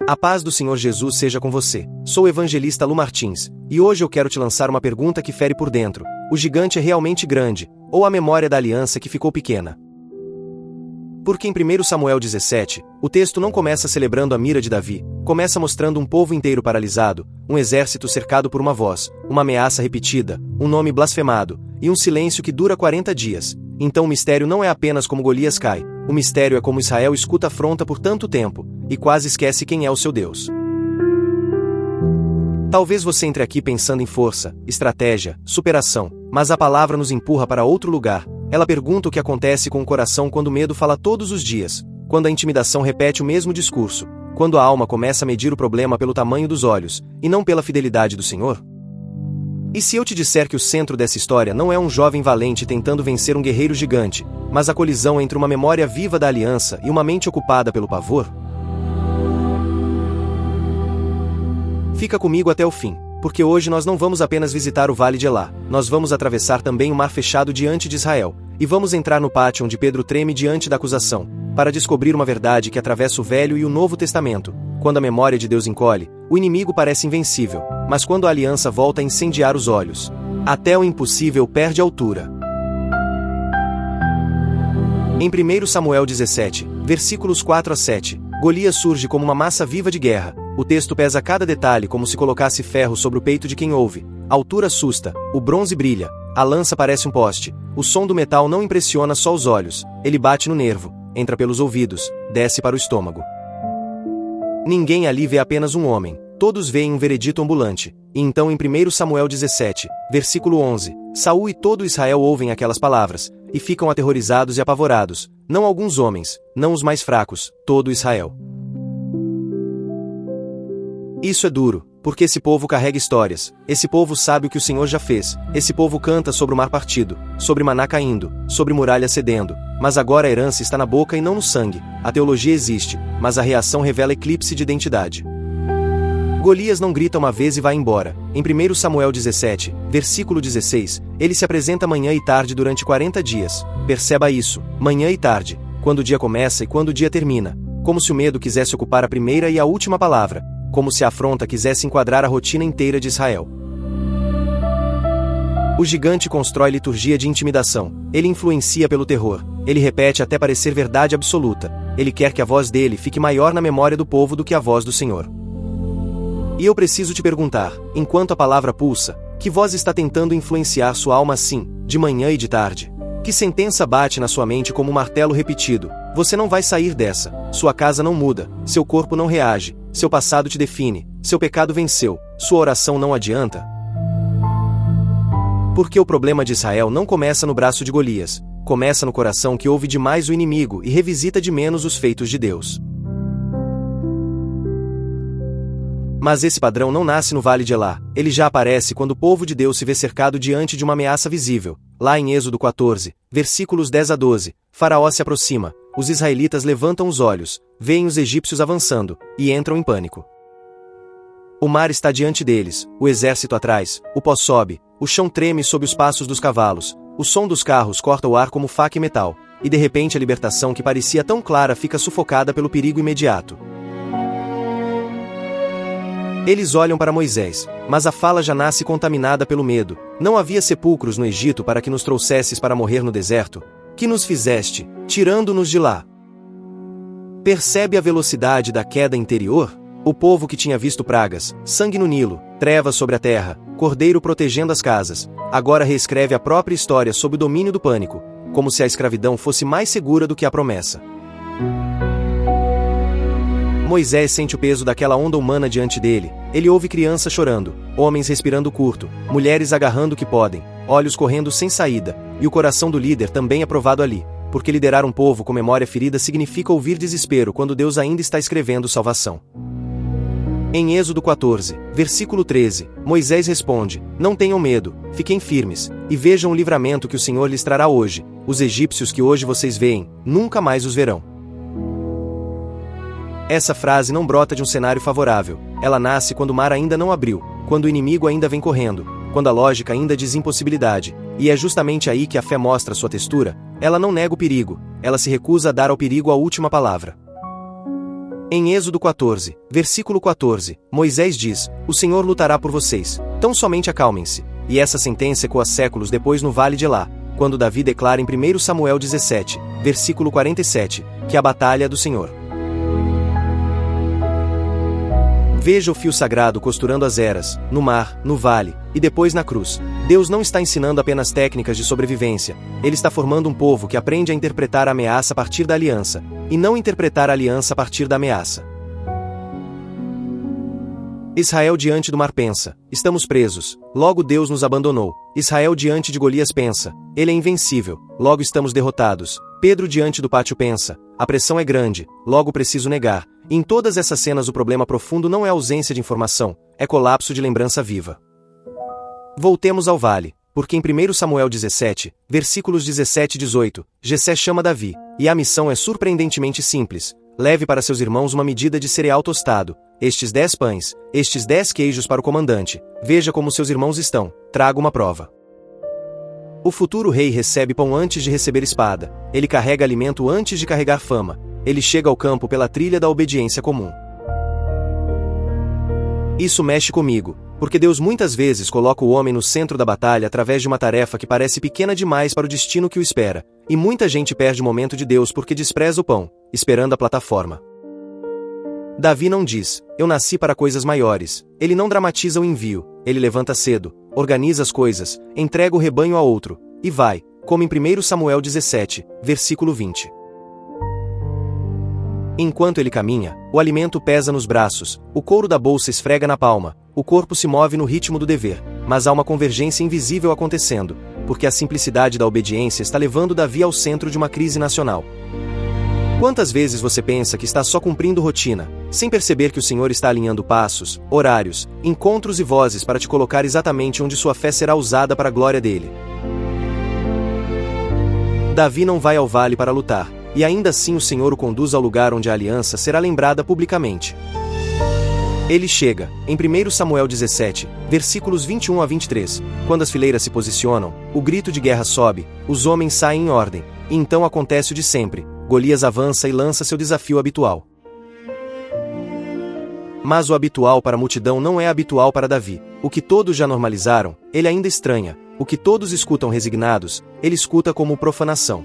A paz do Senhor Jesus seja com você. Sou o evangelista Lu Martins, e hoje eu quero te lançar uma pergunta que fere por dentro. O gigante é realmente grande, ou a memória da aliança que ficou pequena? Porque em 1 Samuel 17, o texto não começa celebrando a mira de Davi, começa mostrando um povo inteiro paralisado, um exército cercado por uma voz, uma ameaça repetida, um nome blasfemado, e um silêncio que dura 40 dias. Então o mistério não é apenas como Golias cai, o mistério é como Israel escuta a afronta por tanto tempo, e quase esquece quem é o seu Deus. Talvez você entre aqui pensando em força, estratégia, superação, mas a palavra nos empurra para outro lugar. Ela pergunta o que acontece com o coração quando o medo fala todos os dias, quando a intimidação repete o mesmo discurso, quando a alma começa a medir o problema pelo tamanho dos olhos, e não pela fidelidade do Senhor? E se eu te disser que o centro dessa história não é um jovem valente tentando vencer um guerreiro gigante, mas a colisão entre uma memória viva da aliança e uma mente ocupada pelo pavor? Fica comigo até o fim, porque hoje nós não vamos apenas visitar o Vale de Elá, nós vamos atravessar também o mar fechado diante de Israel, e vamos entrar no pátio onde Pedro treme diante da acusação, para descobrir uma verdade que atravessa o Velho e o Novo Testamento. Quando a memória de Deus encolhe, o inimigo parece invencível, mas quando a aliança volta a incendiar os olhos, até o impossível perde altura. Em 1 Samuel 17, versículos 4 a 7, Golias surge como uma massa viva de guerra. O texto pesa cada detalhe como se colocasse ferro sobre o peito de quem ouve. A altura assusta, o bronze brilha, a lança parece um poste. O som do metal não impressiona só os olhos, ele bate no nervo, entra pelos ouvidos, desce para o estômago. Ninguém ali vê apenas um homem, todos veem um veredito ambulante. E então em 1 Samuel 17, versículo 11, Saul e todo Israel ouvem aquelas palavras, e ficam aterrorizados e apavorados, não alguns homens, não os mais fracos, todo Israel. Isso é duro, porque esse povo carrega histórias, esse povo sabe o que o Senhor já fez, esse povo canta sobre o mar partido, sobre maná caindo, sobre muralha cedendo, mas agora a herança está na boca e não no sangue, a teologia existe, mas a reação revela eclipse de identidade. Golias não grita uma vez e vai embora. Em 1 Samuel 17, versículo 16, ele se apresenta manhã e tarde durante 40 dias. Perceba isso, manhã e tarde, quando o dia começa e quando o dia termina, como se o medo quisesse ocupar a primeira e a última palavra, como se a afronta quisesse enquadrar a rotina inteira de Israel. O gigante constrói liturgia de intimidação, ele influencia pelo terror, ele repete até parecer verdade absoluta, ele quer que a voz dele fique maior na memória do povo do que a voz do Senhor. E eu preciso te perguntar, enquanto a palavra pulsa, que voz está tentando influenciar sua alma assim, de manhã e de tarde? Que sentença bate na sua mente como um martelo repetido? Você não vai sair dessa, sua casa não muda, seu corpo não reage, seu passado te define, seu pecado venceu, sua oração não adianta? Porque o problema de Israel não começa no braço de Golias, começa no coração que ouve demais o inimigo e revisita de menos os feitos de Deus. Mas esse padrão não nasce no Vale de Elá, ele já aparece quando o povo de Deus se vê cercado diante de uma ameaça visível. Lá em Êxodo 14, versículos 10 a 12, Faraó se aproxima, os israelitas levantam os olhos, veem os egípcios avançando, e entram em pânico. O mar está diante deles, o exército atrás, o pó sobe, o chão treme sob os passos dos cavalos, o som dos carros corta o ar como faca e metal, e de repente a libertação que parecia tão clara fica sufocada pelo perigo imediato. Eles olham para Moisés, mas a fala já nasce contaminada pelo medo. Não havia sepulcros no Egito para que nos trouxesses para morrer no deserto? Que nos fizeste, tirando-nos de lá? Percebe a velocidade da queda interior? O povo que tinha visto pragas, sangue no Nilo, trevas sobre a terra, cordeiro protegendo as casas, agora reescreve a própria história sob o domínio do pânico, como se a escravidão fosse mais segura do que a promessa. Moisés sente o peso daquela onda humana diante dele, ele ouve crianças chorando, homens respirando curto, mulheres agarrando o que podem, olhos correndo sem saída, e o coração do líder também é provado ali, porque liderar um povo com memória ferida significa ouvir desespero quando Deus ainda está escrevendo salvação. Em Êxodo 14, versículo 13, Moisés responde, não tenham medo, fiquem firmes, e vejam o livramento que o Senhor lhes trará hoje, os egípcios que hoje vocês veem, nunca mais os verão. Essa frase não brota de um cenário favorável, ela nasce quando o mar ainda não abriu, quando o inimigo ainda vem correndo, quando a lógica ainda diz impossibilidade, e é justamente aí que a fé mostra sua textura, ela não nega o perigo, ela se recusa a dar ao perigo a última palavra. Em Êxodo 14, versículo 14, Moisés diz: "O Senhor lutará por vocês, tão somente acalmem-se." E essa sentença ecoa séculos depois no Vale de Elá, quando Davi declara em 1 Samuel 17, versículo 47, que a batalha é do Senhor. Veja o fio sagrado costurando as eras, no mar, no vale, e depois na cruz. Deus não está ensinando apenas técnicas de sobrevivência, Ele está formando um povo que aprende a interpretar a ameaça a partir da aliança, e não interpretar a aliança a partir da ameaça. Israel diante do mar pensa: estamos presos, logo Deus nos abandonou. Israel diante de Golias pensa: ele é invencível, logo estamos derrotados. Pedro diante do pátio pensa: a pressão é grande, logo preciso negar. E em todas essas cenas o problema profundo não é ausência de informação, é colapso de lembrança viva. Voltemos ao vale, porque em 1 Samuel 17, versículos 17 e 18, Jessé chama Davi, e a missão é surpreendentemente simples: leve para seus irmãos uma medida de cereal tostado, estes 10 pães, estes 10 queijos para o comandante, veja como seus irmãos estão, traga uma prova. O futuro rei recebe pão antes de receber espada, ele carrega alimento antes de carregar fama, ele chega ao campo pela trilha da obediência comum. Isso mexe comigo, porque Deus muitas vezes coloca o homem no centro da batalha através de uma tarefa que parece pequena demais para o destino que o espera, e muita gente perde o momento de Deus porque despreza o pão, esperando a plataforma. Davi não diz: eu nasci para coisas maiores. Ele não dramatiza o envio, ele levanta cedo, organiza as coisas, entrega o rebanho a outro, e vai, como em 1 Samuel 17, versículo 20. Enquanto ele caminha, o alimento pesa nos braços, o couro da bolsa esfrega na palma, o corpo se move no ritmo do dever, mas há uma convergência invisível acontecendo, porque a simplicidade da obediência está levando Davi ao centro de uma crise nacional. Quantas vezes você pensa que está só cumprindo rotina, sem perceber que o Senhor está alinhando passos, horários, encontros e vozes para te colocar exatamente onde sua fé será usada para a glória dele? Davi não vai ao vale para lutar, e ainda assim o Senhor o conduz ao lugar onde a aliança será lembrada publicamente. Ele chega, em 1 Samuel 17, versículos 21 a 23, quando as fileiras se posicionam, o grito de guerra sobe, os homens saem em ordem, e então acontece o de sempre: Golias avança e lança seu desafio habitual. Mas o habitual para a multidão não é habitual para Davi. O que todos já normalizaram, ele ainda estranha. O que todos escutam resignados, ele escuta como profanação.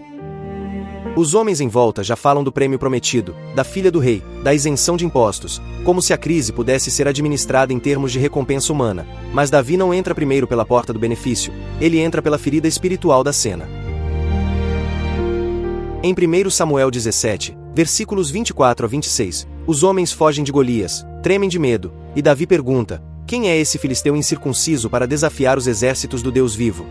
Os homens em volta já falam do prêmio prometido, da filha do rei, da isenção de impostos, como se a crise pudesse ser administrada em termos de recompensa humana, mas Davi não entra primeiro pela porta do benefício, ele entra pela ferida espiritual da cena. Em 1 Samuel 17, versículos 24 a 26, os homens fogem de Golias, tremem de medo, e Davi pergunta: quem é esse filisteu incircunciso para desafiar os exércitos do Deus vivo?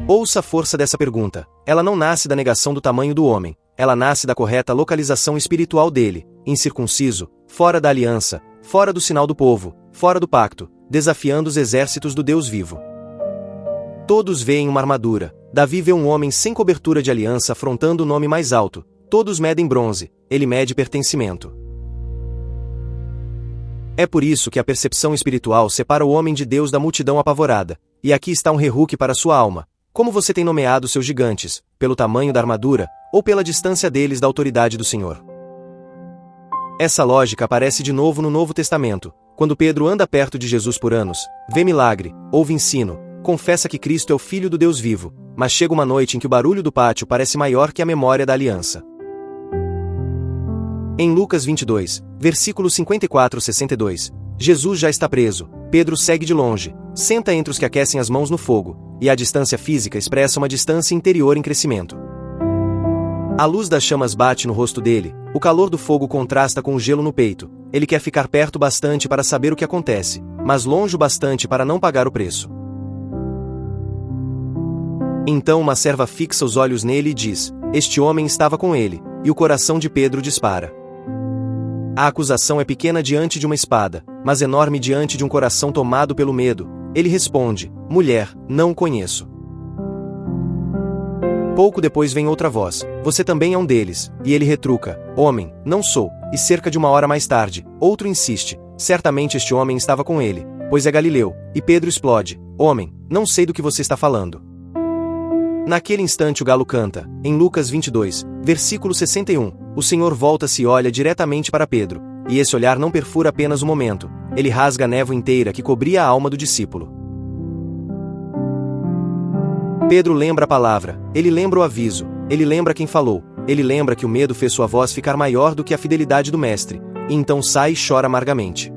Ouça a força dessa pergunta. Ela não nasce da negação do tamanho do homem, ela nasce da correta localização espiritual dele, incircunciso, fora da aliança, fora do sinal do povo, fora do pacto, desafiando os exércitos do Deus vivo. Todos veem uma armadura. Davi vê um homem sem cobertura de aliança afrontando o nome mais alto. Todos medem bronze, ele mede pertencimento. É por isso que a percepção espiritual separa o homem de Deus da multidão apavorada. E aqui está um rehuque para sua alma. Como você tem nomeado seus gigantes? Pelo tamanho da armadura, ou pela distância deles da autoridade do Senhor? Essa lógica aparece de novo no Novo Testamento, quando Pedro anda perto de Jesus por anos, vê milagre, ouve ensino, confessa que Cristo é o Filho do Deus vivo, mas chega uma noite em que o barulho do pátio parece maior que a memória da aliança. Em Lucas 22, versículos 54-62, Jesus já está preso, Pedro segue de longe, senta entre os que aquecem as mãos no fogo, e a distância física expressa uma distância interior em crescimento. A luz das chamas bate no rosto dele, o calor do fogo contrasta com o gelo no peito, ele quer ficar perto bastante para saber o que acontece, mas longe o bastante para não pagar o preço. Então uma serva fixa os olhos nele e diz: este homem estava com ele, e o coração de Pedro dispara. A acusação é pequena diante de uma espada, mas enorme diante de um coração tomado pelo medo. Ele responde: mulher, não o conheço. Pouco depois vem outra voz: você também é um deles, e ele retruca: homem, não sou. E cerca de uma hora mais tarde, outro insiste: certamente este homem estava com ele, pois é Galileu. E Pedro explode: homem, não sei do que você está falando. Naquele instante o galo canta, em Lucas 22, versículo 61, o Senhor volta-se e olha diretamente para Pedro, e esse olhar não perfura apenas o momento, ele rasga a névoa inteira que cobria a alma do discípulo. Pedro lembra a palavra, ele lembra o aviso, ele lembra quem falou, ele lembra que o medo fez sua voz ficar maior do que a fidelidade do mestre, e então sai e chora amargamente.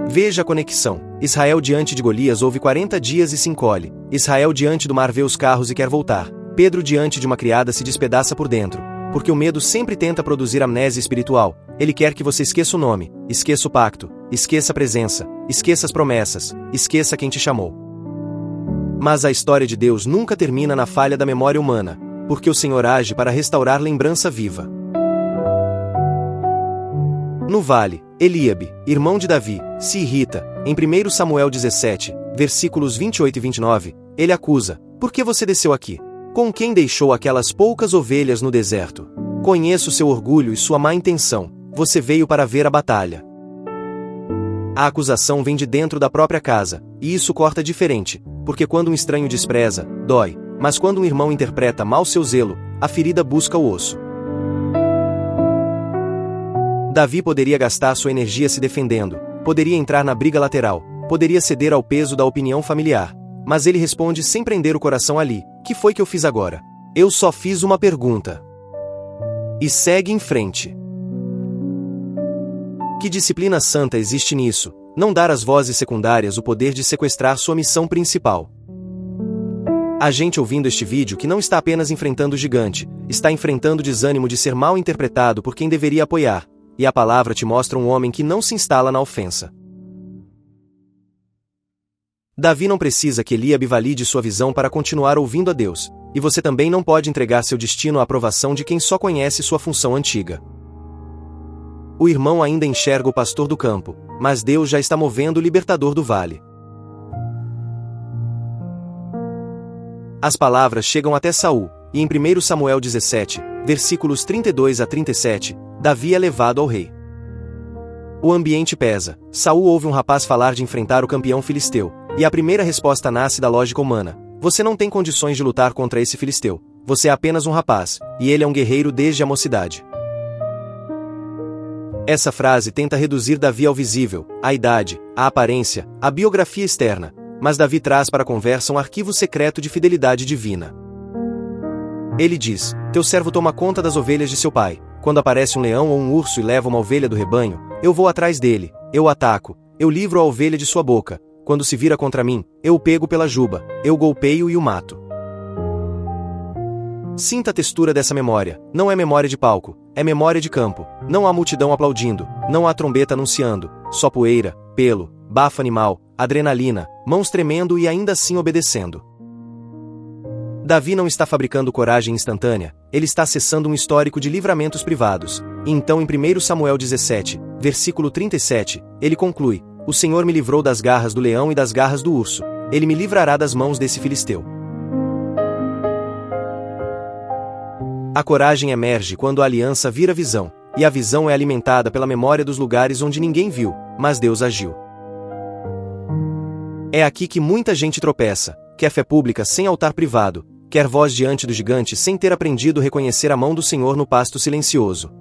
Veja a conexão. Israel diante de Golias ouve 40 dias e se encolhe. Israel diante do mar vê os carros e quer voltar. Pedro diante de uma criada se despedaça por dentro. Porque o medo sempre tenta produzir amnésia espiritual. Ele quer que você esqueça o nome, esqueça o pacto, esqueça a presença, esqueça as promessas, esqueça quem te chamou. Mas a história de Deus nunca termina na falha da memória humana, porque o Senhor age para restaurar lembrança viva. No vale, Eliabe, irmão de Davi, se irrita. Em 1 Samuel 17, versículos 28 e 29, ele acusa: por que você desceu aqui? Com quem deixou aquelas poucas ovelhas no deserto? Conheço seu orgulho e sua má intenção, você veio para ver a batalha. A acusação vem de dentro da própria casa, e isso corta diferente, porque quando um estranho despreza, dói, mas quando um irmão interpreta mal seu zelo, a ferida busca o osso. Davi poderia gastar sua energia se defendendo, poderia entrar na briga lateral, poderia ceder ao peso da opinião familiar, mas ele responde sem prender o coração ali: que foi que eu fiz agora? Eu só fiz uma pergunta. E segue em frente. Que disciplina santa existe nisso? Não dar às vozes secundárias o poder de sequestrar sua missão principal. Há gente ouvindo este vídeo que não está apenas enfrentando o gigante, está enfrentando o desânimo de ser mal interpretado por quem deveria apoiar. E a palavra te mostra um homem que não se instala na ofensa. Davi não precisa que Eliabe valide sua visão para continuar ouvindo a Deus, e você também não pode entregar seu destino à aprovação de quem só conhece sua função antiga. O irmão ainda enxerga o pastor do campo, mas Deus já está movendo o libertador do vale. As palavras chegam até Saul, e em 1 Samuel 17, versículos 32 a 37, Davi é levado ao rei. O ambiente pesa. Saul ouve um rapaz falar de enfrentar o campeão filisteu, e a primeira resposta nasce da lógica humana: você não tem condições de lutar contra esse filisteu. Você é apenas um rapaz, e ele é um guerreiro desde a mocidade. Essa frase tenta reduzir Davi ao visível, à idade, à aparência, à biografia externa, mas Davi traz para a conversa um arquivo secreto de fidelidade divina. Ele diz: teu servo toma conta das ovelhas de seu pai. Quando aparece um leão ou um urso e leva uma ovelha do rebanho, eu vou atrás dele, eu o ataco, eu livro a ovelha de sua boca. Quando se vira contra mim, eu o pego pela juba, eu golpeio e o mato. Sinta a textura dessa memória. Não é memória de palco, é memória de campo. Não há multidão aplaudindo, não há trombeta anunciando, só poeira, pelo, bafo animal, adrenalina, mãos tremendo e ainda assim obedecendo. Davi não está fabricando coragem instantânea, ele está acessando um histórico de livramentos privados. E então em 1 Samuel 17, versículo 37, ele conclui: o Senhor me livrou das garras do leão e das garras do urso, ele me livrará das mãos desse filisteu. A coragem emerge quando a aliança vira visão, e a visão é alimentada pela memória dos lugares onde ninguém viu, mas Deus agiu. É aqui que muita gente tropeça, quer fé pública sem altar privado, quer voz diante do gigante sem ter aprendido a reconhecer a mão do Senhor no pasto silencioso.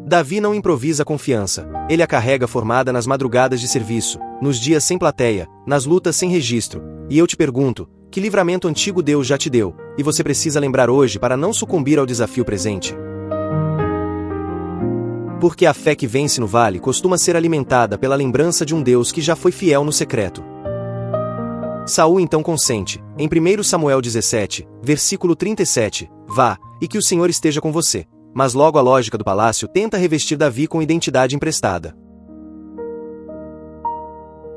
Davi não improvisa confiança, ele a carrega formada nas madrugadas de serviço, nos dias sem plateia, nas lutas sem registro, e eu te pergunto, que livramento antigo Deus já te deu, e você precisa lembrar hoje para não sucumbir ao desafio presente? Porque a fé que vence no vale costuma ser alimentada pela lembrança de um Deus que já foi fiel no secreto. Saul então consente, em 1 Samuel 17, versículo 37, vá, e que o Senhor esteja com você. Mas logo a lógica do palácio tenta revestir Davi com identidade emprestada.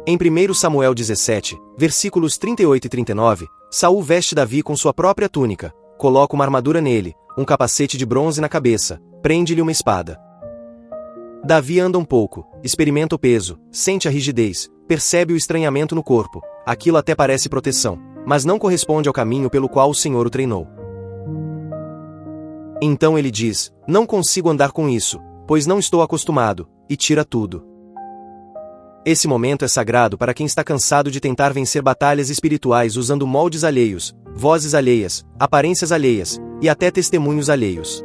Em 1 Samuel 17, versículos 38 e 39, Saul veste Davi com sua própria túnica, coloca uma armadura nele, um capacete de bronze na cabeça, prende-lhe uma espada. Davi anda um pouco, experimenta o peso, sente a rigidez, percebe o estranhamento no corpo, aquilo até parece proteção, mas não corresponde ao caminho pelo qual o Senhor o treinou. Então ele diz: não consigo andar com isso, pois não estou acostumado, e tira tudo. Esse momento é sagrado para quem está cansado de tentar vencer batalhas espirituais usando moldes alheios, vozes alheias, aparências alheias, e até testemunhos alheios.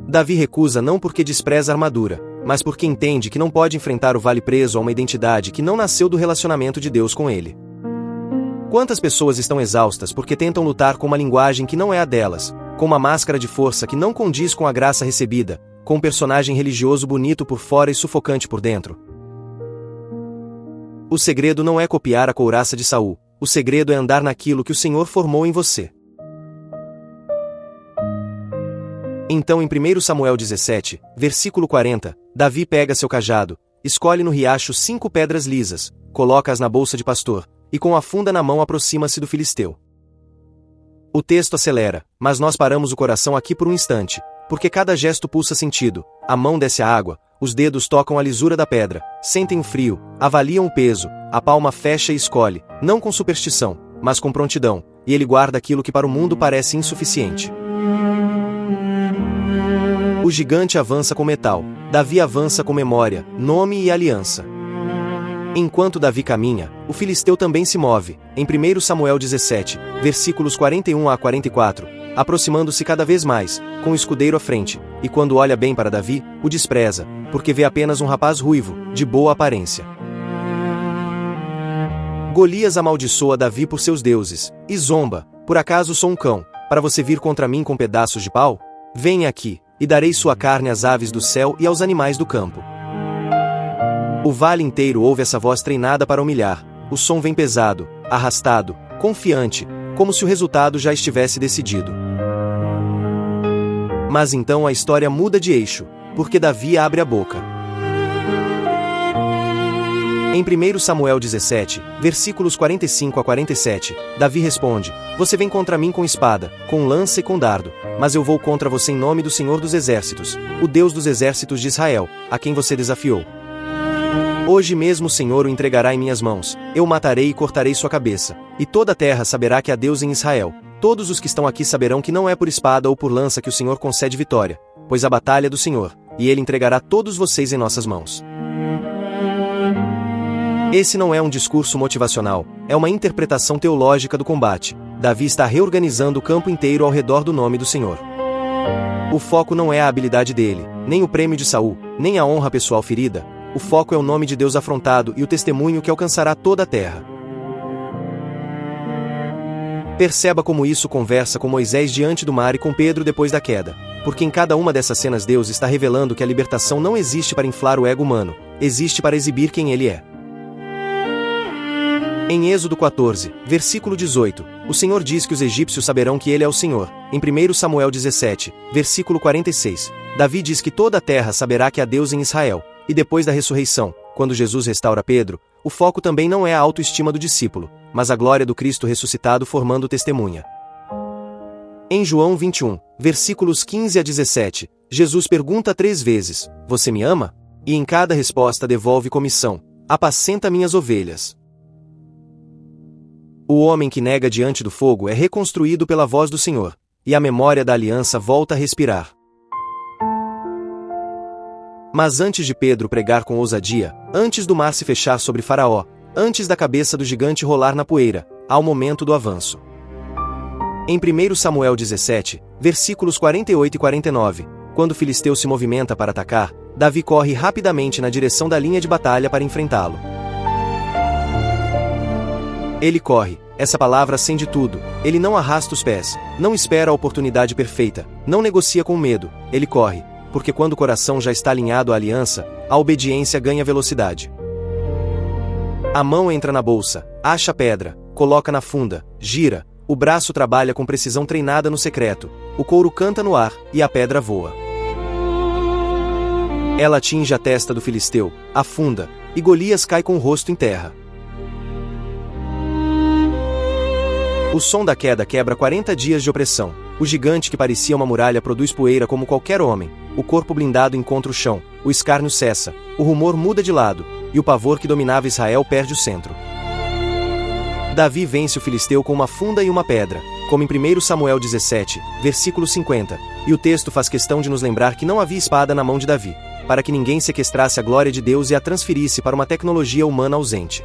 Davi recusa não porque despreza a armadura, mas porque entende que não pode enfrentar o vale preso a uma identidade que não nasceu do relacionamento de Deus com ele. Quantas pessoas estão exaustas porque tentam lutar com uma linguagem que não é a delas, com uma máscara de força que não condiz com a graça recebida, com um personagem religioso bonito por fora e sufocante por dentro? O segredo não é copiar a couraça de Saul, o segredo é andar naquilo que o Senhor formou em você. Então em 1 Samuel 17, versículo 40, Davi pega seu cajado, escolhe no riacho 5 pedras lisas, coloca-as na bolsa de pastor, e com a funda na mão aproxima-se do filisteu. O texto acelera, mas nós paramos o coração aqui por um instante, porque cada gesto pulsa sentido, a mão desce a água, os dedos tocam a lisura da pedra, sentem o frio, avaliam o peso, a palma fecha e escolhe, não com superstição, mas com prontidão, e ele guarda aquilo que para o mundo parece insuficiente. O gigante avança com metal, Davi avança com memória, nome e aliança. Enquanto Davi caminha, o filisteu também se move, em 1 Samuel 17, versículos 41 a 44, aproximando-se cada vez mais, com o escudeiro à frente, e quando olha bem para Davi, o despreza, porque vê apenas um rapaz ruivo, de boa aparência. Golias amaldiçoa Davi por seus deuses, e zomba: por acaso sou um cão, para você vir contra mim com pedaços de pau? Venha aqui, e darei sua carne às aves do céu e aos animais do campo. O vale inteiro ouve essa voz treinada para humilhar, o som vem pesado, arrastado, confiante, como se o resultado já estivesse decidido. Mas então a história muda de eixo, porque Davi abre a boca. Em 1 Samuel 17, versículos 45 a 47, Davi responde: você vem contra mim com espada, com lança e com dardo, mas eu vou contra você em nome do Senhor dos Exércitos, o Deus dos exércitos de Israel, a quem você desafiou. Hoje mesmo o Senhor o entregará em minhas mãos, eu o matarei e cortarei sua cabeça, e toda a terra saberá que há Deus em Israel. Todos os que estão aqui saberão que não é por espada ou por lança que o Senhor concede vitória, pois a batalha é do Senhor, e ele entregará todos vocês em nossas mãos. Esse não é um discurso motivacional, é uma interpretação teológica do combate. Davi está reorganizando o campo inteiro ao redor do nome do Senhor. O foco não é a habilidade dele, nem o prêmio de Saul, nem a honra pessoal ferida. O foco é o nome de Deus afrontado e o testemunho que alcançará toda a terra. Perceba como isso conversa com Moisés diante do mar e com Pedro depois da queda, porque em cada uma dessas cenas Deus está revelando que a libertação não existe para inflar o ego humano, existe para exibir quem ele é. Em Êxodo 14, versículo 18, o Senhor diz que os egípcios saberão que ele é o Senhor. Em 1 Samuel 17, versículo 46, Davi diz que toda a terra saberá que há Deus em Israel. E depois da ressurreição, quando Jesus restaura Pedro, o foco também não é a autoestima do discípulo, mas a glória do Cristo ressuscitado formando testemunha. Em João 21, versículos 15 a 17, Jesus pergunta 3 vezes: você me ama? E em cada resposta devolve comissão: apacenta minhas ovelhas. O homem que nega diante do fogo é reconstruído pela voz do Senhor, e a memória da aliança volta a respirar. Mas antes de Pedro pregar com ousadia, antes do mar se fechar sobre Faraó, antes da cabeça do gigante rolar na poeira, há o momento do avanço. Em 1 Samuel 17, versículos 48 e 49, quando o filisteu se movimenta para atacar, Davi corre rapidamente na direção da linha de batalha para enfrentá-lo. Ele corre, essa palavra acende tudo, ele não arrasta os pés, não espera a oportunidade perfeita, não negocia com medo, ele corre. Porque quando o coração já está alinhado à aliança, a obediência ganha velocidade. A mão entra na bolsa, acha a pedra, coloca na funda, gira, o braço trabalha com precisão treinada no secreto, o couro canta no ar, e a pedra voa. Ela atinge a testa do filisteu, afunda, e Golias cai com o rosto em terra. O som da queda quebra 40 dias de opressão. O gigante que parecia uma muralha produz poeira como qualquer homem, o corpo blindado encontra o chão, o escárnio cessa, o rumor muda de lado, e o pavor que dominava Israel perde o centro. Davi vence o filisteu com uma funda e uma pedra, como em 1 Samuel 17, versículo 50, e o texto faz questão de nos lembrar que não havia espada na mão de Davi. para que ninguém sequestrasse a glória de Deus e a transferisse para uma tecnologia humana ausente.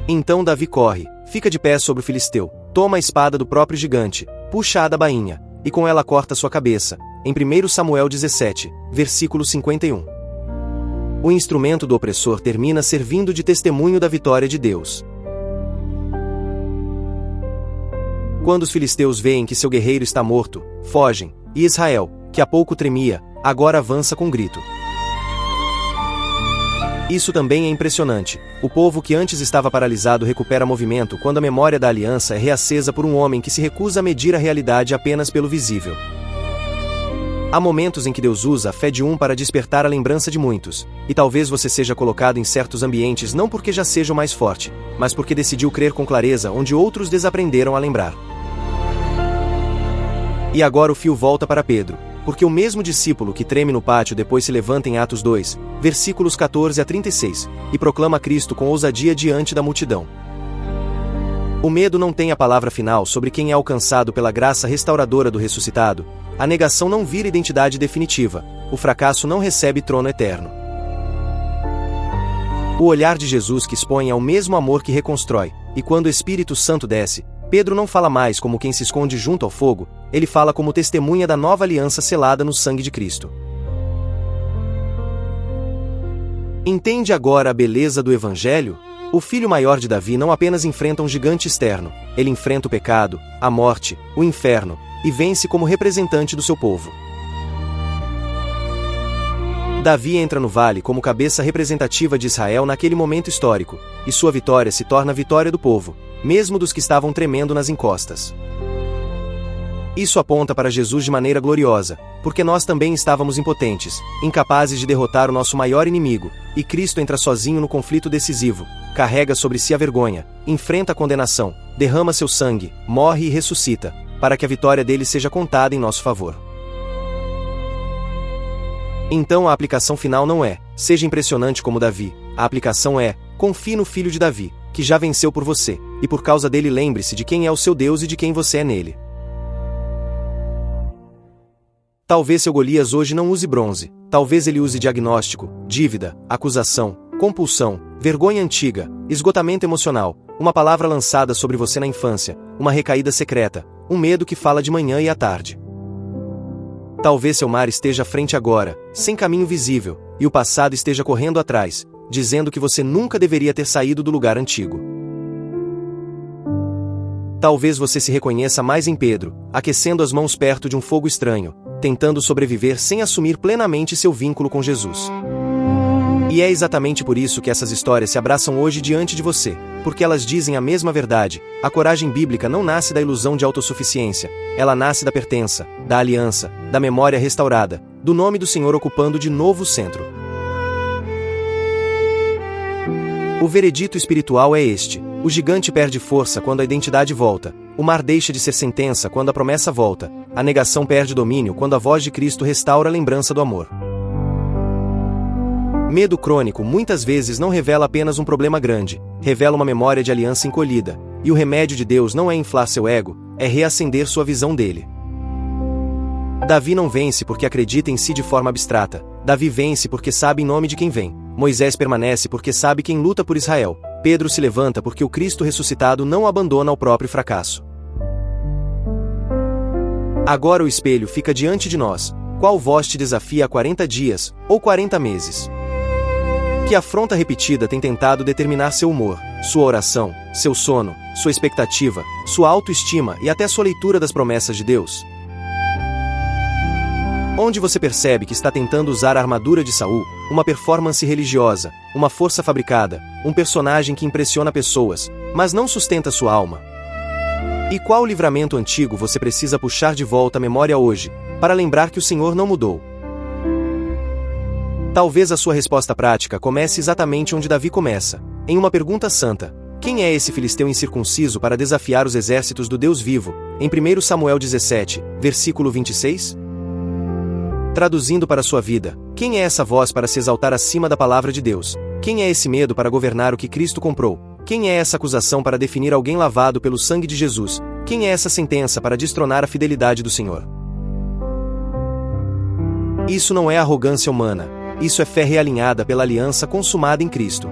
Então Davi corre, fica de pé sobre o filisteu, toma a espada do próprio gigante, puxa a da bainha, e com ela corta sua cabeça, em 1 Samuel 17, versículo 51. O instrumento do opressor termina servindo de testemunho da vitória de Deus. Quando os filisteus veem que seu guerreiro está morto, fogem, e Israel, que há pouco tremia, agora avança com grito. Isso também é impressionante. O povo que antes estava paralisado recupera movimento quando a memória da aliança é reacesa por um homem que se recusa a medir a realidade apenas pelo visível. Há momentos em que Deus usa a fé de um para despertar a lembrança de muitos, e talvez você seja colocado em certos ambientes não porque já seja o mais forte, mas porque decidiu crer com clareza onde outros desaprenderam a lembrar. E agora o fio volta para Pedro, porque o mesmo discípulo que treme no pátio depois se levanta em Atos 2, versículos 14 a 36, e proclama Cristo com ousadia diante da multidão. O medo não tem a palavra final sobre quem é alcançado pela graça restauradora do ressuscitado, a negação não vira identidade definitiva, o fracasso não recebe trono eterno. O olhar de Jesus que expõe é o mesmo amor que reconstrói, e quando o Espírito Santo desce, Pedro não fala mais como quem se esconde junto ao fogo, ele fala como testemunha da nova aliança selada no sangue de Cristo. Entende agora a beleza do Evangelho? O filho maior de Davi não apenas enfrenta um gigante externo, ele enfrenta o pecado, a morte, o inferno, e vence como representante do seu povo. Davi entra no vale como cabeça representativa de Israel naquele momento histórico, e sua vitória se torna a vitória do povo, mesmo dos que estavam tremendo nas encostas. Isso aponta para Jesus de maneira gloriosa, porque nós também estávamos impotentes, incapazes de derrotar o nosso maior inimigo, e Cristo entra sozinho no conflito decisivo, carrega sobre si a vergonha, enfrenta a condenação, derrama seu sangue, morre e ressuscita, para que a vitória dele seja contada em nosso favor. Então a aplicação final não é, seja impressionante como Davi, a aplicação é, confie no filho de Davi, que já venceu por você, e por causa dele lembre-se de quem é o seu Deus e de quem você é nele. Talvez seu Golias hoje não use bronze, talvez ele use diagnóstico, dívida, acusação, compulsão, vergonha antiga, esgotamento emocional, uma palavra lançada sobre você na infância, uma recaída secreta, um medo que fala de manhã e à tarde. Talvez seu mar esteja à frente agora, sem caminho visível, e o passado esteja correndo atrás, dizendo que você nunca deveria ter saído do lugar antigo. Talvez você se reconheça mais em Pedro, aquecendo as mãos perto de um fogo estranho, tentando sobreviver sem assumir plenamente seu vínculo com Jesus. E é exatamente por isso que essas histórias se abraçam hoje diante de você, porque elas dizem a mesma verdade. A coragem bíblica não nasce da ilusão de autossuficiência, ela nasce da pertença, da aliança, da memória restaurada, do nome do Senhor ocupando de novo o centro. O veredito espiritual é este: o gigante perde força quando a identidade volta, o mar deixa de ser sentença quando a promessa volta, a negação perde domínio quando a voz de Cristo restaura a lembrança do amor. Medo crônico muitas vezes não revela apenas um problema grande, revela uma memória de aliança encolhida, e o remédio de Deus não é inflar seu ego, é reacender sua visão dele. Davi não vence porque acredita em si de forma abstrata, Davi vence porque sabe em nome de quem vem, Moisés permanece porque sabe quem luta por Israel, Pedro se levanta porque o Cristo ressuscitado não o abandona ao próprio fracasso. Agora o espelho fica diante de nós, qual voz te desafia há 40 dias, ou 40 meses? Que afronta repetida tem tentado determinar seu humor, sua oração, seu sono, sua expectativa, sua autoestima e até sua leitura das promessas de Deus? Onde você percebe que está tentando usar a armadura de Saul, uma performance religiosa, uma força fabricada, um personagem que impressiona pessoas, mas não sustenta sua alma? E qual livramento antigo você precisa puxar de volta à memória hoje, para lembrar que o Senhor não mudou? Talvez a sua resposta prática comece exatamente onde Davi começa, em uma pergunta santa: quem é esse filisteu incircunciso para desafiar os exércitos do Deus vivo, em 1 Samuel 17, versículo 26? Traduzindo para sua vida, quem é essa voz para se exaltar acima da palavra de Deus? Quem é esse medo para governar o que Cristo comprou? Quem é essa acusação para definir alguém lavado pelo sangue de Jesus? Quem é essa sentença para destronar a fidelidade do Senhor? Isso não é arrogância humana. Isso é fé realinhada pela aliança consumada em Cristo.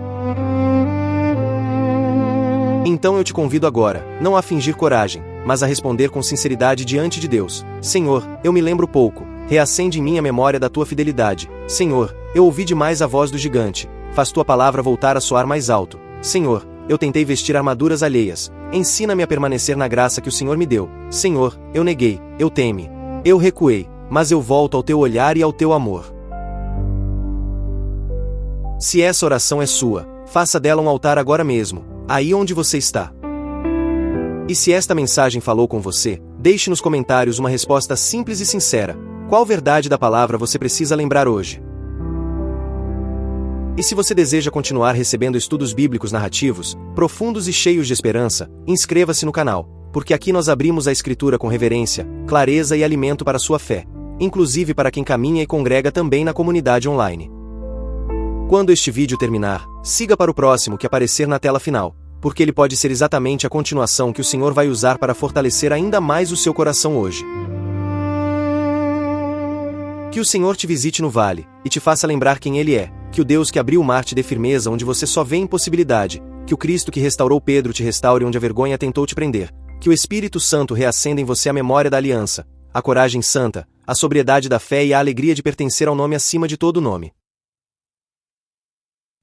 Então eu te convido agora, não a fingir coragem, mas a responder com sinceridade diante de Deus. Senhor, eu me lembro pouco. Reacende em mim a memória da tua fidelidade. Senhor, eu ouvi demais a voz do gigante. Faz tua palavra voltar a soar mais alto. Senhor, eu tentei vestir armaduras alheias. Ensina-me a permanecer na graça que o Senhor me deu. Senhor, eu neguei, eu temi. Eu recuei, mas eu volto ao teu olhar e ao teu amor. Se essa oração é sua, faça dela um altar agora mesmo, aí onde você está. E se esta mensagem falou com você, deixe nos comentários uma resposta simples e sincera. Qual verdade da palavra você precisa lembrar hoje? E se você deseja continuar recebendo estudos bíblicos narrativos, profundos e cheios de esperança, inscreva-se no canal, porque aqui nós abrimos a Escritura com reverência, clareza e alimento para a sua fé, inclusive para quem caminha e congrega também na comunidade online. Quando este vídeo terminar, siga para o próximo que aparecer na tela final, porque ele pode ser exatamente a continuação que o Senhor vai usar para fortalecer ainda mais o seu coração hoje. Que o Senhor te visite no vale, e te faça lembrar quem Ele é, que o Deus que abriu o mar te dê firmeza onde você só vê impossibilidade, que o Cristo que restaurou Pedro te restaure onde a vergonha tentou te prender, que o Espírito Santo reacenda em você a memória da aliança, a coragem santa, a sobriedade da fé e a alegria de pertencer ao nome acima de todo nome.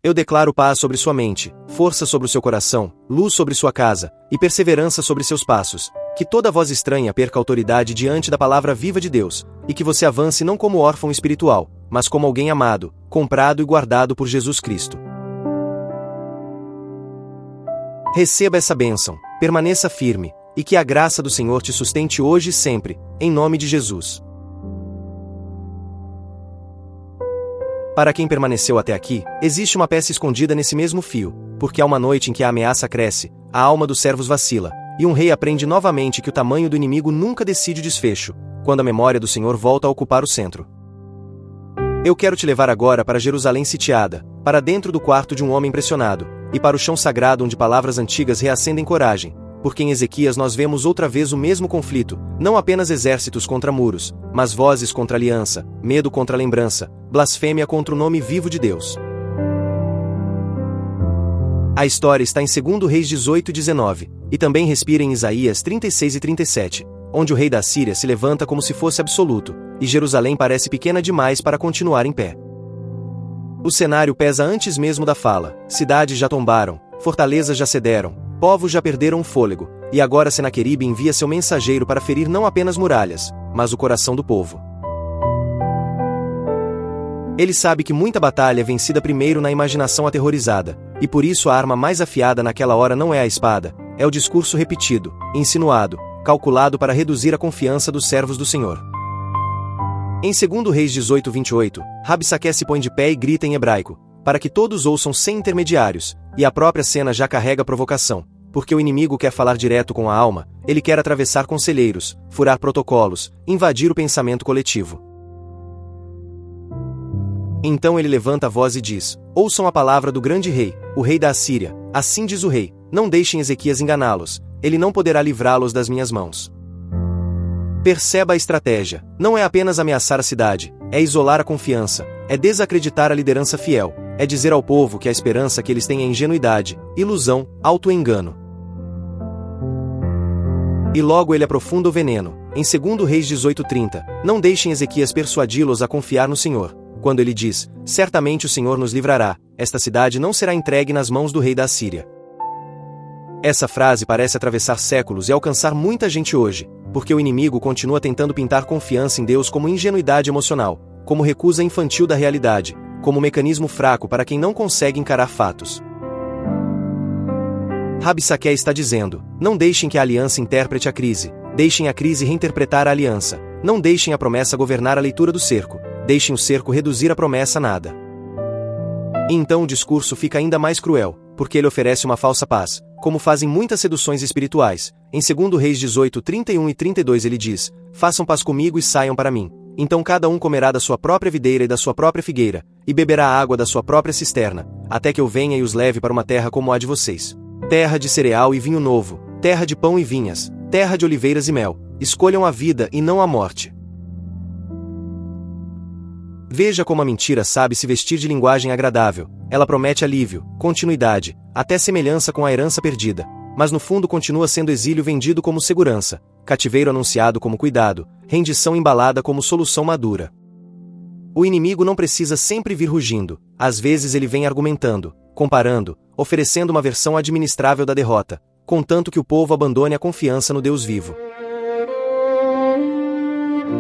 Eu declaro paz sobre sua mente, força sobre o seu coração, luz sobre sua casa, e perseverança sobre seus passos. Que toda voz estranha perca autoridade diante da palavra viva de Deus, e que você avance não como órfão espiritual, mas como alguém amado, comprado e guardado por Jesus Cristo. Receba essa bênção, permaneça firme, e que a graça do Senhor te sustente hoje e sempre, em nome de Jesus. Para quem permaneceu até aqui, existe uma peça escondida nesse mesmo fio, porque há uma noite em que a ameaça cresce, a alma dos servos vacila, e um rei aprende novamente que o tamanho do inimigo nunca decide o desfecho, quando a memória do Senhor volta a ocupar o centro. Eu quero te levar agora para Jerusalém sitiada, para dentro do quarto de um homem pressionado, e para o chão sagrado onde palavras antigas reacendem coragem, porque em Ezequias nós vemos outra vez o mesmo conflito, não apenas exércitos contra muros, mas vozes contra aliança, medo contra lembrança, blasfêmia contra o nome vivo de Deus. A história está em 2 Reis 18 e 19, e também respira em Isaías 36 e 37, onde o rei da Assíria se levanta como se fosse absoluto, e Jerusalém parece pequena demais para continuar em pé. O cenário pesa antes mesmo da fala, cidades já tombaram, fortalezas já cederam, povos já perderam o fôlego, e agora Senaqueribe envia seu mensageiro para ferir não apenas muralhas, mas o coração do povo. Ele sabe que muita batalha é vencida primeiro na imaginação aterrorizada, e por isso a arma mais afiada naquela hora não é a espada, é o discurso repetido, insinuado, calculado para reduzir a confiança dos servos do Senhor. Em 2 Reis 18, 28, Rabsaque se põe de pé e grita em hebraico, para que todos ouçam sem intermediários, e a própria cena já carrega provocação, porque o inimigo quer falar direto com a alma, ele quer atravessar conselheiros, furar protocolos, invadir o pensamento coletivo. Então ele levanta a voz e diz: ouçam a palavra do grande rei, o rei da Assíria, assim diz o rei, não deixem Ezequias enganá-los, ele não poderá livrá-los das minhas mãos. Perceba a estratégia, não é apenas ameaçar a cidade, é isolar a confiança, é desacreditar a liderança fiel, é dizer ao povo que a esperança que eles têm é ingenuidade, ilusão, auto-engano. E logo ele aprofunda o veneno, em 2 Reis 18:30, não deixem Ezequias persuadi-los a confiar no Senhor. Quando ele diz, certamente o Senhor nos livrará, esta cidade não será entregue nas mãos do rei da Assíria. Essa frase parece atravessar séculos e alcançar muita gente hoje, porque o inimigo continua tentando pintar confiança em Deus como ingenuidade emocional, como recusa infantil da realidade, como mecanismo fraco para quem não consegue encarar fatos. Rabsaque está dizendo, não deixem que a aliança interprete a crise, deixem a crise reinterpretar a aliança, não deixem a promessa governar a leitura do cerco, deixem o cerco reduzir a promessa a nada. E então o discurso fica ainda mais cruel, porque ele oferece uma falsa paz, como fazem muitas seduções espirituais. Em 2 Reis 18, 31 e 32 ele diz, façam paz comigo e saiam para mim. Então cada um comerá da sua própria videira e da sua própria figueira, e beberá a água da sua própria cisterna, até que eu venha e os leve para uma terra como a de vocês. Terra de cereal e vinho novo, terra de pão e vinhas, terra de oliveiras e mel. Escolham a vida e não a morte. Veja como a mentira sabe se vestir de linguagem agradável. Ela promete alívio, continuidade, até semelhança com a herança perdida, mas no fundo continua sendo exílio vendido como segurança, cativeiro anunciado como cuidado, rendição embalada como solução madura. O inimigo não precisa sempre vir rugindo, às vezes ele vem argumentando, comparando, oferecendo uma versão administrável da derrota, contanto que o povo abandone a confiança no Deus vivo.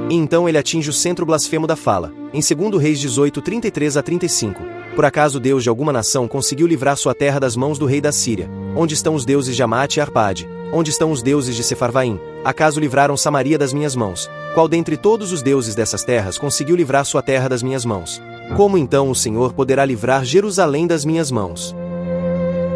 E então ele atinge o centro blasfemo da fala, em 2 Reis 18, 33 a 35. Por acaso Deus de alguma nação conseguiu livrar sua terra das mãos do rei da Síria? Onde estão os deuses de Amate e Arpade? Onde estão os deuses de Sefarvaim? Acaso livraram Samaria das minhas mãos? Qual dentre todos os deuses dessas terras conseguiu livrar sua terra das minhas mãos? Como então o Senhor poderá livrar Jerusalém das minhas mãos?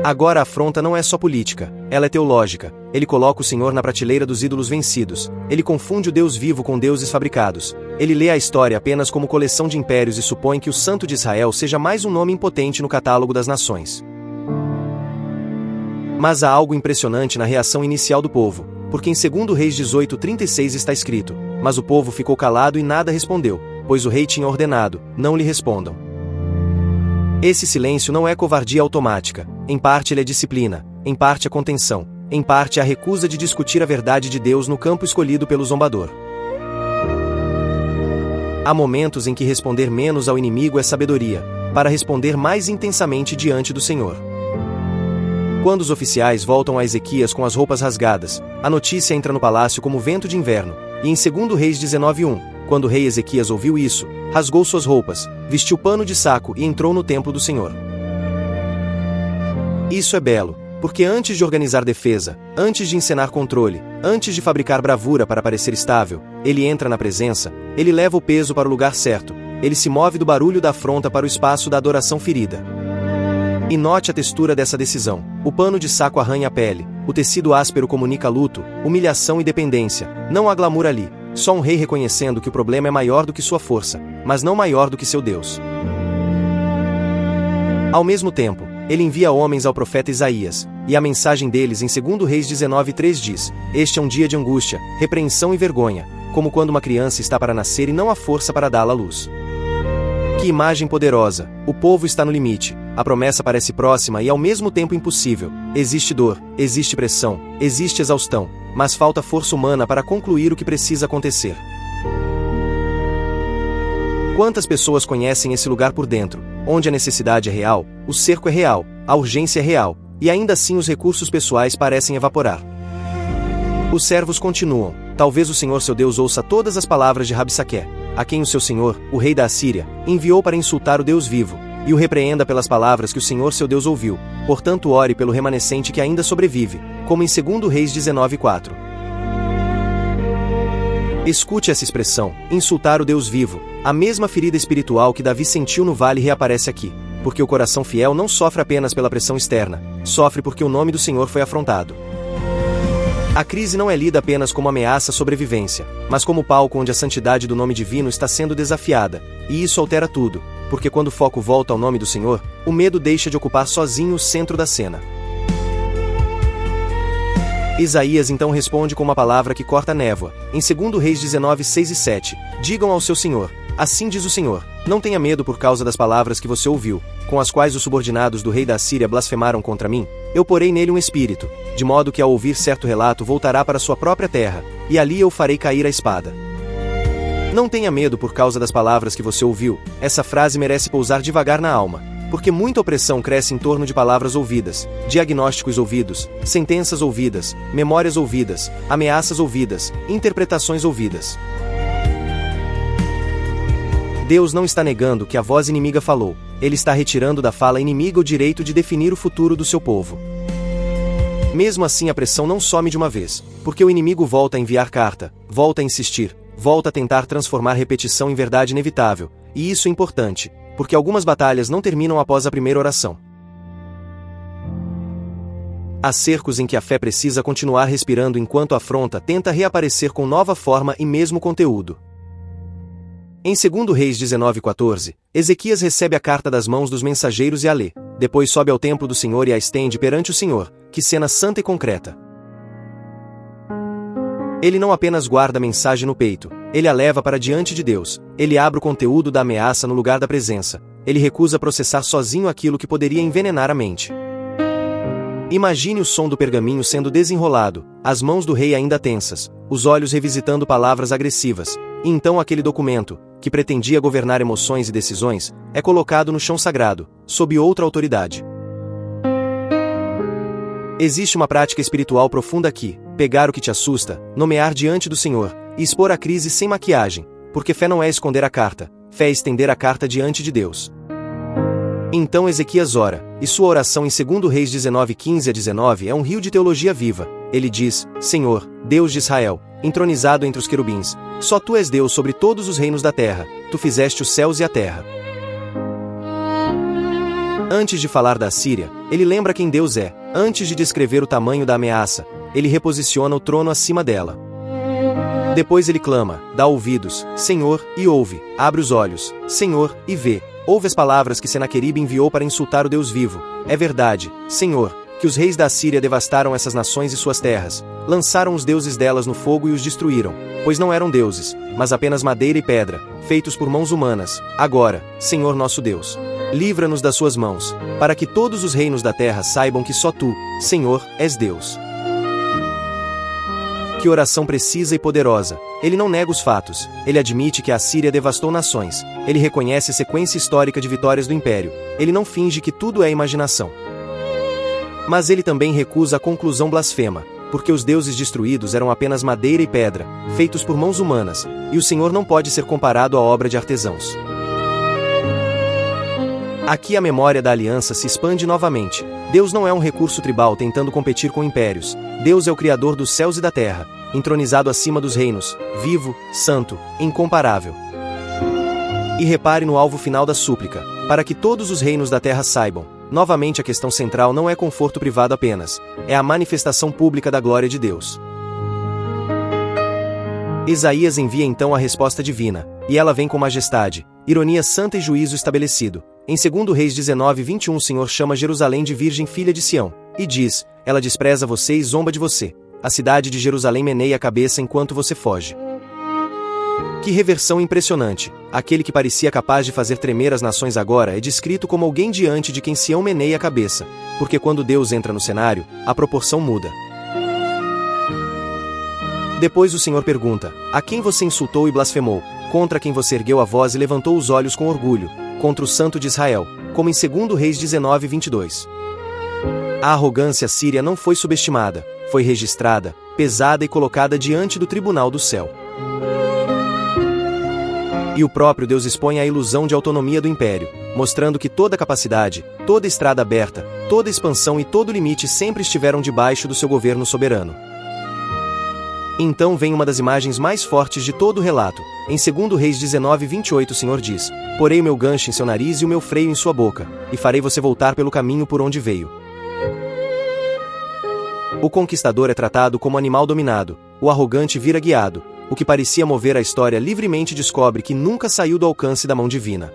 Agora a afronta não é só política, ela é teológica. Ele coloca o Senhor na prateleira dos ídolos vencidos. Ele confunde o Deus vivo com deuses fabricados. Ele lê a história apenas como coleção de impérios e supõe que o Santo de Israel seja mais um nome impotente no catálogo das nações. Mas há algo impressionante na reação inicial do povo, porque em 2 Reis 18, 36 está escrito: mas o povo ficou calado e nada respondeu, pois o rei tinha ordenado, não lhe respondam. Esse silêncio não é covardia automática, em parte ele é disciplina, em parte é contenção, em parte é a recusa de discutir a verdade de Deus no campo escolhido pelo zombador. Há momentos em que responder menos ao inimigo é sabedoria, para responder mais intensamente diante do Senhor. Quando os oficiais voltam a Ezequias com as roupas rasgadas, a notícia entra no palácio como vento de inverno, e em 2 Reis 19:1, quando o rei Ezequias ouviu isso, rasgou suas roupas, vestiu pano de saco e entrou no templo do Senhor. Isso é belo, porque antes de organizar defesa, antes de encenar controle, antes de fabricar bravura para parecer estável, ele entra na presença, ele leva o peso para o lugar certo, ele se move do barulho da afronta para o espaço da adoração ferida. E note a textura dessa decisão: o pano de saco arranha a pele, o tecido áspero comunica luto, humilhação e dependência. Não há glamour ali, só um rei reconhecendo que o problema é maior do que sua força, mas não maior do que seu Deus. Ao mesmo tempo, ele envia homens ao profeta Isaías, e a mensagem deles em 2 Reis 19:3 diz: este é um dia de angústia, repreensão e vergonha, como quando uma criança está para nascer e não há força para dá-la à luz. Que imagem poderosa! O povo está no limite, a promessa parece próxima e ao mesmo tempo impossível. Existe dor, existe pressão, existe exaustão, mas falta força humana para concluir o que precisa acontecer. Quantas pessoas conhecem esse lugar por dentro, onde a necessidade é real, o cerco é real, a urgência é real, e ainda assim os recursos pessoais parecem evaporar? Os servos continuam: talvez o Senhor seu Deus ouça todas as palavras de Rabsaqué, a quem o seu senhor, o rei da Assíria, enviou para insultar o Deus vivo, e o repreenda pelas palavras que o Senhor seu Deus ouviu. Portanto ore pelo remanescente que ainda sobrevive, como em 2 Reis 19:4. Escute essa expressão: insultar o Deus vivo. A mesma ferida espiritual que Davi sentiu no vale reaparece aqui, porque o coração fiel não sofre apenas pela pressão externa, sofre porque o nome do Senhor foi afrontado. A crise não é lida apenas como ameaça à sobrevivência, mas como palco onde a santidade do nome divino está sendo desafiada, e isso altera tudo, porque quando o foco volta ao nome do Senhor, o medo deixa de ocupar sozinho o centro da cena. Isaías então responde com uma palavra que corta a névoa, em 2 Reis 19:6 e 7, digam ao seu senhor: assim diz o Senhor, não tenha medo por causa das palavras que você ouviu, com as quais os subordinados do rei da Assíria blasfemaram contra mim. Eu porei nele um espírito, de modo que ao ouvir certo relato voltará para sua própria terra, e ali eu farei cair a espada. Não tenha medo por causa das palavras que você ouviu. Essa frase merece pousar devagar na alma, porque muita opressão cresce em torno de palavras ouvidas, diagnósticos ouvidos, sentenças ouvidas, memórias ouvidas, ameaças ouvidas, interpretações ouvidas. Deus não está negando que a voz inimiga falou, ele está retirando da fala inimiga o direito de definir o futuro do seu povo. Mesmo assim a pressão não some de uma vez, porque o inimigo volta a enviar carta, volta a insistir, volta a tentar transformar repetição em verdade inevitável, e isso é importante, porque algumas batalhas não terminam após a primeira oração. Há cercos em que a fé precisa continuar respirando enquanto a afronta tenta reaparecer com nova forma e mesmo conteúdo. Em 2 Reis 19:14, Ezequias recebe a carta das mãos dos mensageiros e a lê, depois sobe ao templo do Senhor e a estende perante o Senhor. Que cena santa e concreta! Ele não apenas guarda a mensagem no peito, Ele a leva para diante de Deus. Ele abre o conteúdo da ameaça no lugar da presença. Ele recusa processar sozinho aquilo que poderia envenenar a mente. Imagine o som do pergaminho sendo desenrolado, as mãos do rei ainda tensas, os olhos revisitando palavras agressivas, e então aquele documento, que pretendia governar emoções e decisões, é colocado no chão sagrado, sob outra autoridade. Existe uma prática espiritual profunda aqui: pegar o que te assusta, nomear diante do Senhor, e expor a crise sem maquiagem, porque fé não é esconder a carta, fé é estender a carta diante de Deus. Então Ezequias ora, e sua oração em 2 Reis 19:15-19 é um rio de teologia viva. Ele diz: Senhor, Deus de Israel, entronizado entre os querubins, só tu és Deus sobre todos os reinos da terra, tu fizeste os céus e a terra. Antes de falar da Síria, ele lembra quem Deus é. Antes de descrever o tamanho da ameaça, ele reposiciona o trono acima dela. Depois ele clama: dá ouvidos, Senhor, e ouve, abre os olhos, Senhor, e vê. Ouve as palavras que Senaqueribe enviou para insultar o Deus vivo. É verdade, Senhor, que os reis da Síria devastaram essas nações e suas terras, lançaram os deuses delas no fogo e os destruíram, pois não eram deuses, mas apenas madeira e pedra, feitos por mãos humanas. Agora, Senhor nosso Deus, livra-nos das suas mãos, para que todos os reinos da terra saibam que só tu, Senhor, és Deus. Que oração precisa e poderosa. Ele não nega os fatos, ele admite que a Síria devastou nações, ele reconhece a sequência histórica de vitórias do império, ele não finge que tudo é imaginação. Mas ele também recusa a conclusão blasfema, porque os deuses destruídos eram apenas madeira e pedra, feitos por mãos humanas, e o Senhor não pode ser comparado à obra de artesãos. Aqui a memória da aliança se expande novamente. Deus não é um recurso tribal tentando competir com impérios. Deus é o Criador dos céus e da terra, entronizado acima dos reinos, vivo, santo, incomparável. E repare no alvo final da súplica, para que todos os reinos da terra saibam. Novamente a questão central não é conforto privado apenas, é a manifestação pública da glória de Deus. Isaías envia então a resposta divina, e ela vem com majestade, ironia santa e juízo estabelecido. Em 2 Reis 19:21 o Senhor chama Jerusalém de virgem filha de Sião, e diz: ela despreza você e zomba de você. A cidade de Jerusalém meneia a cabeça enquanto você foge. Que reversão impressionante! Aquele que parecia capaz de fazer tremer as nações agora é descrito como alguém diante de quem Sião meneia a cabeça, porque quando Deus entra no cenário, a proporção muda. Depois o Senhor pergunta: a quem você insultou e blasfemou? Contra quem você ergueu a voz e levantou os olhos com orgulho? Contra o Santo de Israel, como em 2 Reis 19:22. A arrogância síria não foi subestimada, foi registrada, pesada e colocada diante do tribunal do céu. E o próprio Deus expõe a ilusão de autonomia do império, mostrando que toda capacidade, toda estrada aberta, toda expansão e todo limite sempre estiveram debaixo do seu governo soberano. Então vem uma das imagens mais fortes de todo o relato. Em 2 Reis 19:28 o Senhor diz: porei o meu gancho em seu nariz e o meu freio em sua boca, e farei você voltar pelo caminho por onde veio. O conquistador é tratado como animal dominado, o arrogante vira guiado, o que parecia mover a história livremente descobre que nunca saiu do alcance da mão divina.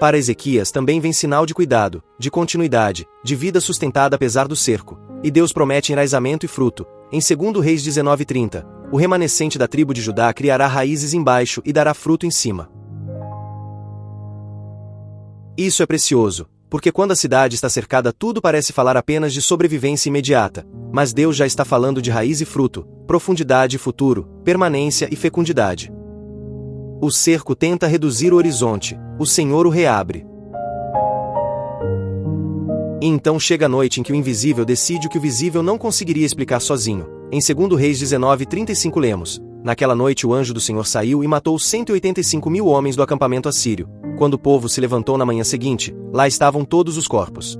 Para Ezequias também vem sinal de cuidado, de continuidade, de vida sustentada apesar do cerco, e Deus promete enraizamento e fruto. Em 2 Reis 19:30, o remanescente da tribo de Judá criará raízes embaixo e dará fruto em cima. Isso é precioso, porque quando a cidade está cercada tudo parece falar apenas de sobrevivência imediata, mas Deus já está falando de raiz e fruto, profundidade e futuro, permanência e fecundidade. O cerco tenta reduzir o horizonte, o Senhor o reabre. E então chega a noite em que o invisível decide o que o visível não conseguiria explicar sozinho. Em 2 Reis 19:35 lemos: naquela noite o anjo do Senhor saiu e matou 185.000 homens do acampamento assírio. Quando o povo se levantou na manhã seguinte, lá estavam todos os corpos.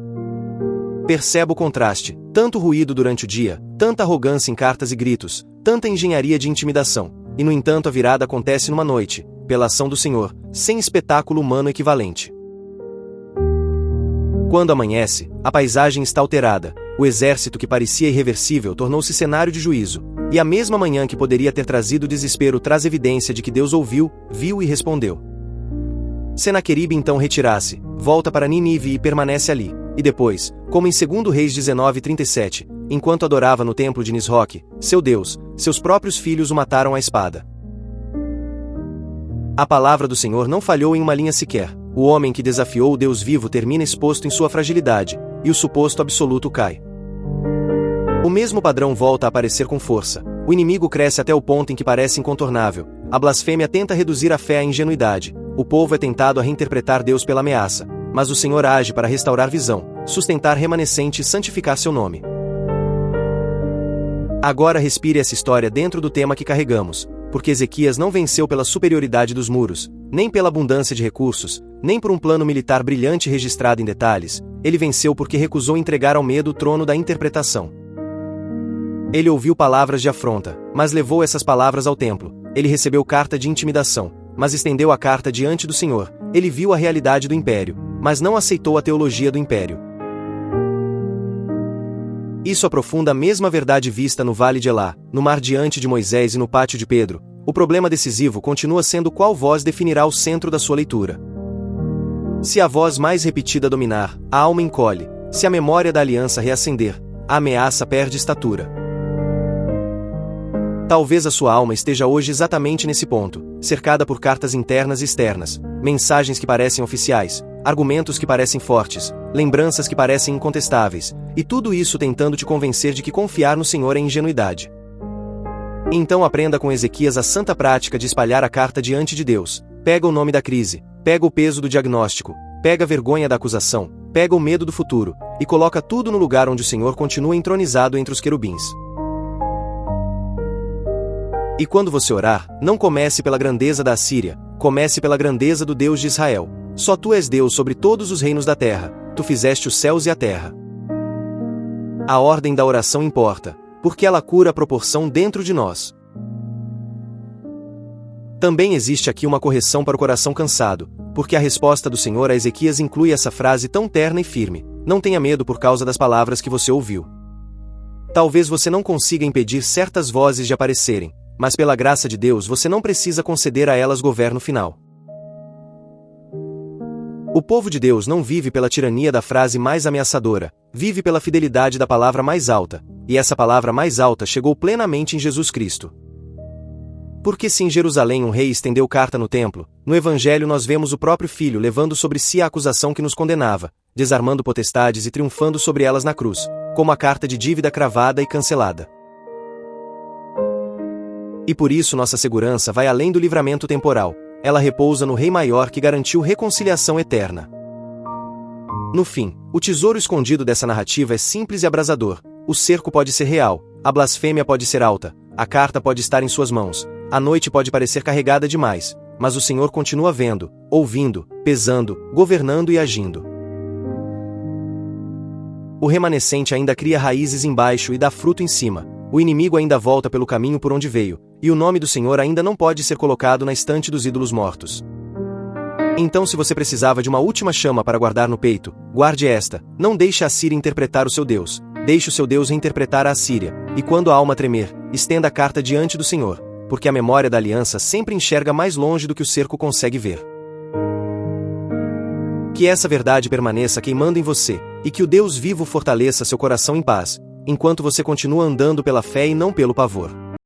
Perceba o contraste, tanto ruído durante o dia, tanta arrogância em cartas e gritos, tanta engenharia de intimidação, e no entanto a virada acontece numa noite, pela ação do Senhor, sem espetáculo humano equivalente. Quando amanhece, a paisagem está alterada, o exército que parecia irreversível tornou-se cenário de juízo, e a mesma manhã que poderia ter trazido desespero traz evidência de que Deus ouviu, viu e respondeu. Senaqueribe então retira-se, volta para Nínive e permanece ali, e depois, como em 2 Reis 19:37, enquanto adorava no templo de Nisroque, seu Deus, seus próprios filhos o mataram à espada. A palavra do Senhor não falhou em uma linha sequer. O homem que desafiou o Deus vivo termina exposto em sua fragilidade, e o suposto absoluto cai. O mesmo padrão volta a aparecer com força. O inimigo cresce até o ponto em que parece incontornável. A blasfêmia tenta reduzir a fé à ingenuidade. O povo é tentado a reinterpretar Deus pela ameaça. Mas o Senhor age para restaurar visão, sustentar remanescente e santificar seu nome. Agora respire essa história dentro do tema que carregamos, porque Ezequias não venceu pela superioridade dos muros, nem pela abundância de recursos, nem por um plano militar brilhante registrado em detalhes. Ele venceu porque recusou entregar ao medo o trono da interpretação. Ele ouviu palavras de afronta, mas levou essas palavras ao templo. Ele recebeu carta de intimidação, mas estendeu a carta diante do Senhor. Ele viu a realidade do império, mas não aceitou a teologia do império. Isso aprofunda a mesma verdade vista no Vale de Elá, no mar diante de Moisés e no pátio de Pedro. O problema decisivo continua sendo qual voz definirá o centro da sua leitura. Se a voz mais repetida dominar, a alma encolhe. Se a memória da aliança reacender, a ameaça perde estatura. Talvez a sua alma esteja hoje exatamente nesse ponto, cercada por cartas internas e externas, mensagens que parecem oficiais, argumentos que parecem fortes, lembranças que parecem incontestáveis, e tudo isso tentando te convencer de que confiar no Senhor é ingenuidade. Então aprenda com Ezequias a santa prática de espalhar a carta diante de Deus. Pega o nome da crise, pega o peso do diagnóstico, pega a vergonha da acusação, pega o medo do futuro, e coloca tudo no lugar onde o Senhor continua entronizado entre os querubins. E quando você orar, não comece pela grandeza da Assíria, comece pela grandeza do Deus de Israel. Só tu és Deus sobre todos os reinos da terra, tu fizeste os céus e a terra. A ordem da oração importa, porque ela cura a proporção dentro de nós. Também existe aqui uma correção para o coração cansado, porque a resposta do Senhor a Ezequias inclui essa frase tão terna e firme: não tenha medo por causa das palavras que você ouviu. Talvez você não consiga impedir certas vozes de aparecerem, mas pela graça de Deus você não precisa conceder a elas governo final. O povo de Deus não vive pela tirania da frase mais ameaçadora, vive pela fidelidade da palavra mais alta, e essa palavra mais alta chegou plenamente em Jesus Cristo. Porque se em Jerusalém um rei estendeu carta no templo, no Evangelho nós vemos o próprio Filho levando sobre si a acusação que nos condenava, desarmando potestades e triunfando sobre elas na cruz, como a carta de dívida cravada e cancelada. E por isso nossa segurança vai além do livramento temporal, ela repousa no Rei Maior que garantiu reconciliação eterna. No fim, o tesouro escondido dessa narrativa é simples e abrasador. O cerco pode ser real, a blasfêmia pode ser alta, a carta pode estar em suas mãos, a noite pode parecer carregada demais, mas o Senhor continua vendo, ouvindo, pesando, governando e agindo. O remanescente ainda cria raízes embaixo e dá fruto em cima. O inimigo ainda volta pelo caminho por onde veio, e o nome do Senhor ainda não pode ser colocado na estante dos ídolos mortos. Então, se você precisava de uma última chama para guardar no peito, guarde esta: não deixe a Assíria interpretar o seu Deus, deixe o seu Deus reinterpretar a Assíria, e quando a alma tremer, estenda a carta diante do Senhor, porque a memória da aliança sempre enxerga mais longe do que o cerco consegue ver. Que essa verdade permaneça queimando em você, e que o Deus vivo fortaleça seu coração em paz, enquanto você continua andando pela fé e não pelo pavor.